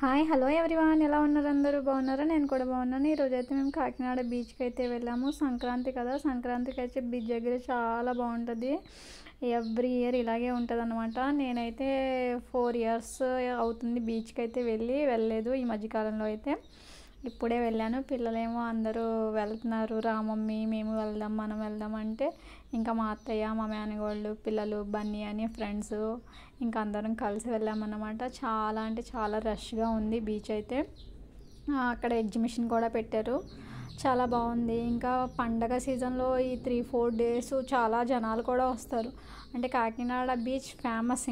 Hi hello everyone, ఎలా ఉన్నారు? అందరూ బాగున్నారా? నేను కూడా బాగున్నాను. ఈరోజు అయితే మేము కాకినాడ బీచ్కి అయితే వెళ్ళాము. సంక్రాంతి కదా, సంక్రాంతికి అయితే బీచ్ దగ్గర చాలా బాగుంటుంది. ఎవ్రీ ఇయర్ ఇలాగే ఉంటుంది అనమాట. నేనైతే 4 years అవుతుంది బీచ్కి అయితే వెళ్ళలేదు ఈ మధ్యకాలంలో అయితే. ఇప్పుడే వెళ్ళాను. పిల్లలేమో అందరూ వెళ్తున్నారు, రా మమ్మీ మేము వెళ్దాం మనం వెళ్దాం అంటే ఇంకా మా అత్తయ్య మా మేనగోళ్ళు పిల్లలు బన్నీ అని ఫ్రెండ్స్ ఇంకా అందరం కలిసి వెళ్ళామన్నమాట. చాలా అంటే చాలా రష్గా ఉంది బీచ్ అయితే. అక్కడ ఎగ్జిబిషన్ కూడా పెట్టారు, చాలా బాగుంది. ఇంకా పండగ సీజన్లో ఈ 3-4 days చాలా జనాలు కూడా వస్తారు. అంటే కాకినాడ బీచ్ ఫేమస్.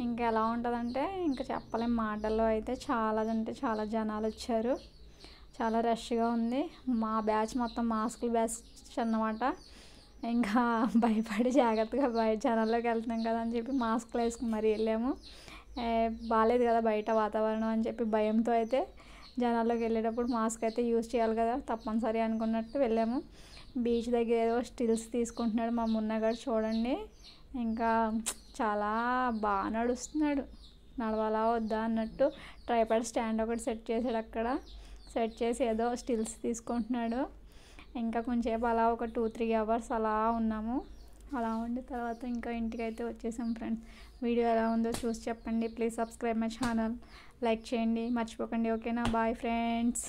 ఇంకా ఎలా ఉంటుందంటే ఇంకా చెప్పలేం మాటల్లో. అయితే చాలా అంటే చాలా జనాలు వచ్చారు, చాలా రష్గా ఉంది. మా బ్యాచ్ మొత్తం మాస్కులు బ్యాచ్ అన్నమాట. ఇంకా భయపడి జాగ్రత్తగా బయట జనాల్లోకి వెళ్తున్నాం కదా అని చెప్పి మాస్కులు వేసుకుని మరీ వెళ్ళాము. బాగాలేదు కదా బయట వాతావరణం అని చెప్పి భయంతో అయితే జనాల్లోకి వెళ్ళేటప్పుడు మాస్క్ అయితే యూజ్ చేయాలి కదా తప్పనిసరి అనుకున్నట్టు వెళ్ళాము. బీచ్ దగ్గర ఏదో స్టిల్స్ తీసుకుంటున్నాడు మా మున్నగాడు, చూడండి. ఇంకా చాలా బాగా నడుస్తున్నాడు, నడవాలా వద్దా అన్నట్టు. ట్రైపాడ్ స్టాండ్ ఒకటి సెట్ చేసాడు, అక్కడ సెట్ చేసి ఏదో స్టిల్స్ తీసుకుంటున్నాడు. ఇంకా కొంచెంసేపు అలా ఒక 2-3 hours అలా ఉన్నాము. అలా ఉండి తర్వాత ఇంకా ఇంటికైతే వచ్చేసాం ఫ్రెండ్స్. వీడియో ఎలా ఉందో చూసి చెప్పండి. Please subscribe my channel, like చేయండి మర్చిపోకండి. ఓకేనా? Bye friends.